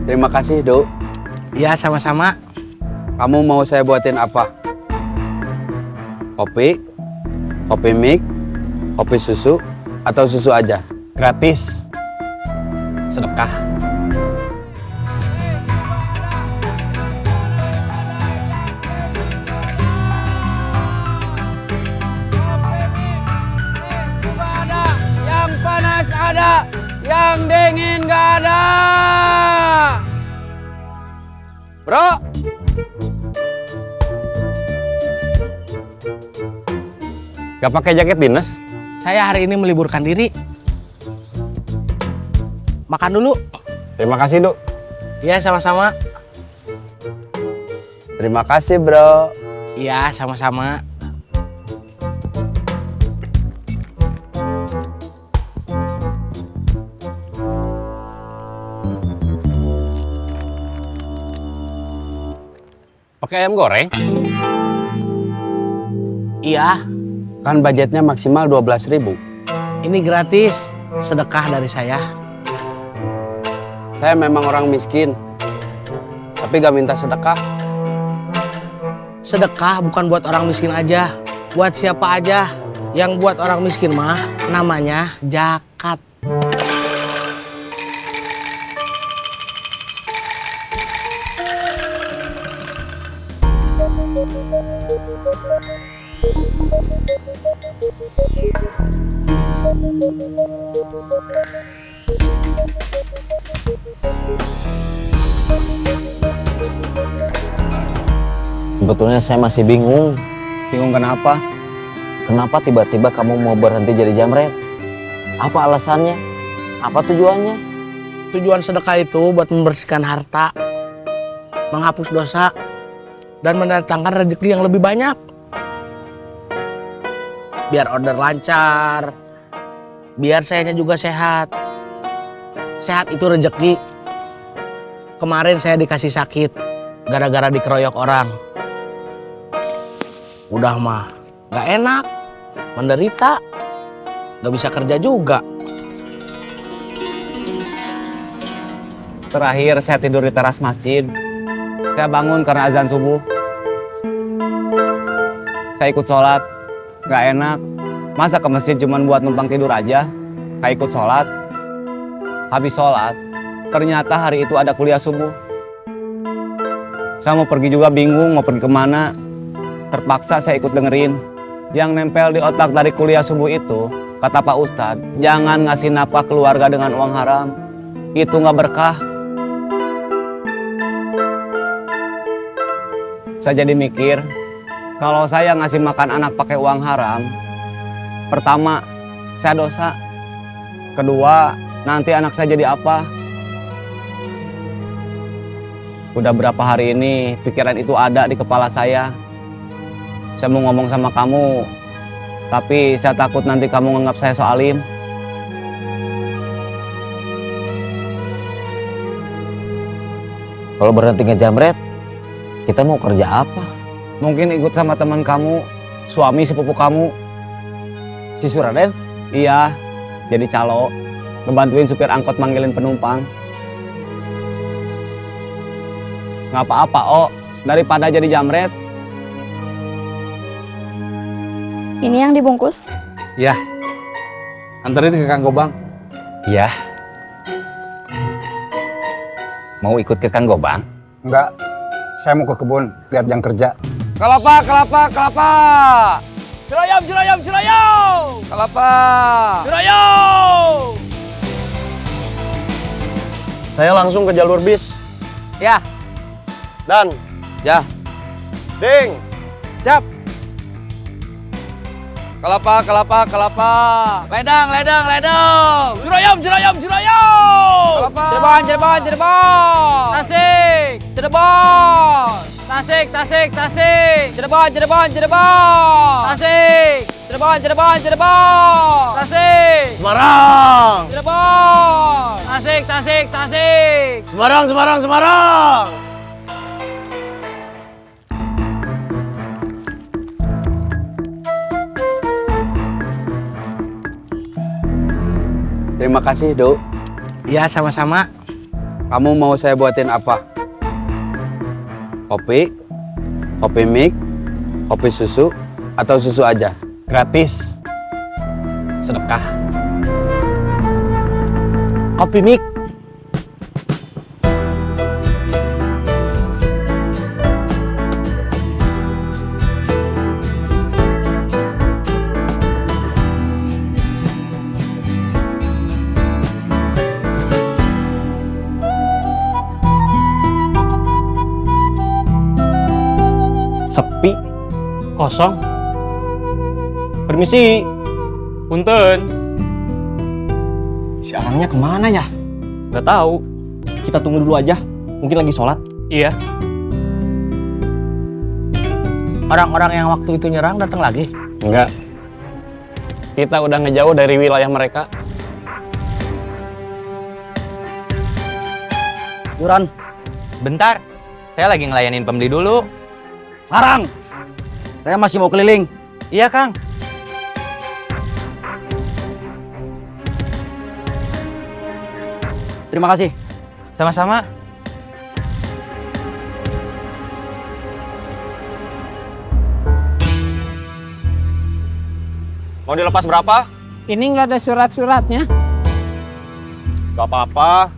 Terima kasih, Dok. Iya, sama-sama. Kamu mau saya buatin apa? Kopi? Kopi mix? Kopi susu? Atau susu aja? Gratis. Sedekah. Ada, yang panas ada, yang dingin gak ada. Bro, Gak pakai jaket dinas? Saya hari ini meliburkan diri. Makan dulu. Terima kasih, Duk. Iya, sama-sama. terima kasih, Bro. Iya, sama-sama. Pakai ayam goreng? Iya, Kan budgetnya maksimal 12.000. ini gratis. Sedekah dari saya. Saya memang orang miskin, tapi gak minta sedekah. Sedekah bukan buat orang miskin aja. Buat siapa aja. Yang buat orang miskin mah namanya zakat. Sebetulnya saya masih bingung. Bingung kenapa? Kenapa tiba-tiba kamu mau berhenti jadi jamret? Apa alasannya? Apa tujuannya? Tujuan sedekah itu buat membersihkan harta, menghapus dosa, dan mendatangkan rezeki yang lebih banyak. Biar order lancar, biar sayanya juga sehat. Sehat itu rezeki. Kemarin saya dikasih sakit, gara-gara dikeroyok orang. Udah mah, gak enak, menderita, gak bisa kerja juga. Terakhir saya tidur di teras masjid. Saya bangun karena azan subuh. Saya ikut sholat. Gak enak. Masa ke masjid cuma buat numpang tidur aja? Gak ikut sholat. Habis sholat, ternyata hari itu ada kuliah subuh. Saya mau pergi juga bingung mau pergi kemana. Terpaksa saya ikut dengerin. Yang nempel di otak dari kuliah subuh itu, kata Pak Ustadz, jangan ngasih nafkah keluarga dengan uang haram. Itu gak berkah. Saya jadi mikir, kalau saya ngasih makan anak pakai uang haram, pertama, saya dosa. Kedua, nanti anak saya jadi apa? Udah berapa hari ini pikiran itu ada di kepala saya. Saya mau ngomong sama kamu, tapi saya takut nanti kamu nganggap saya so alim. Kalau berhenti ngejamret, kita mau kerja apa? Mungkin ikut sama teman kamu, suami sepupu kamu. Si Suraden? Iya, jadi calo, ngebantuin supir angkot manggilin penumpang. Nggak apa-apa, Oh. Daripada jadi jamret. Ini yang dibungkus. Ya, anterin ke Kang Gobang. Iya. Mau ikut ke Kang Gobang? Enggak, saya mau ke kebun lihat jam kerja. Kelapa, kelapa, kelapa. Cirayam, cirayam, cirayam. Kelapa. Cirayam. Saya langsung ke jalur bis. Ya, Dan, Ya, ding. siap. Kelapa, kelapa, kelapa. ledang, ledang, ledang. Cirayam, cirayam, cirayam. Kelapa. Cirebon, Cirebon, Cirebon. Tasik, Cirebon. Tasik, Tasik, Tasik. Cirebon, Cirebon, Cirebon. Tasik, Cirebon, Cirebon, Cirebon. Tasik. Semarang. Cirebon. Tasik, Tasik, Tasik. Semarang, Semarang, Semarang. Terima kasih, Dok. Iya, sama-sama. Kamu mau saya buatin apa? Kopi? Kopi mik? Kopi susu? Atau susu aja? Gratis. Sedekah. Kopi mik. Sepi, kosong. Permisi. Punten. Si orangnya kemana ya? Nggak tahu. Kita tunggu dulu aja. Mungkin lagi sholat. Iya. Orang-orang yang waktu itu nyerang datang lagi. Enggak. Kita udah ngejauh dari wilayah mereka. Yuran, sebentar. Saya lagi ngelayanin pembeli dulu. Sarang! Saya masih mau keliling. Iya, Kang. Terima kasih. Sama-sama. Mau dilepas berapa? Ini nggak ada surat-suratnya. Gak apa-apa.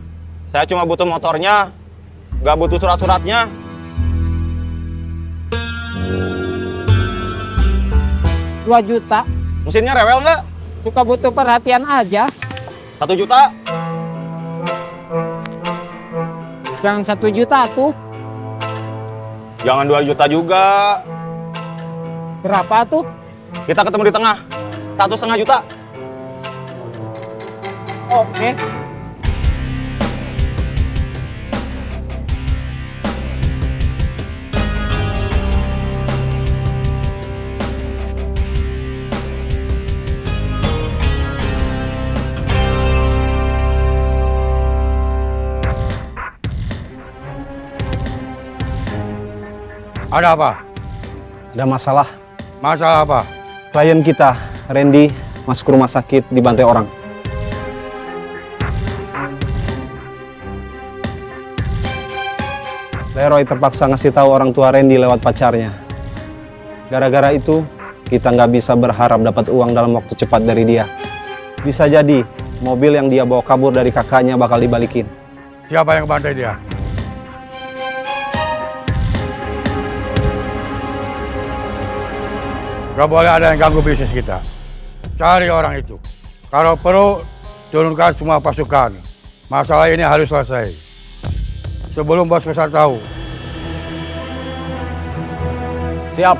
Saya cuma butuh motornya. Gak butuh surat-suratnya. Rp2 juta. Mesinnya rewel nggak? Suka butuh perhatian aja. 1 juta. Jangan 1 juta tuh. Jangan 2 juta juga. Berapa tuh? Kita ketemu di tengah. 1,5 juta. Oke. Ada apa? Ada masalah. Masalah apa? Klien kita, Randy, masuk rumah sakit dibantai orang. Leroy terpaksa ngasih tahu orang tua Randy lewat pacarnya. Gara-gara itu, kita nggak bisa berharap dapat uang dalam waktu cepat dari dia. Bisa jadi, mobil yang dia bawa kabur dari kakaknya bakal dibalikin. Siapa yang bantai dia? Gak boleh ada yang ganggu bisnis kita. Cari orang itu. Kalau perlu, turunkan semua pasukan. Masalah ini harus selesai. Sebelum bos besar tahu. Siap.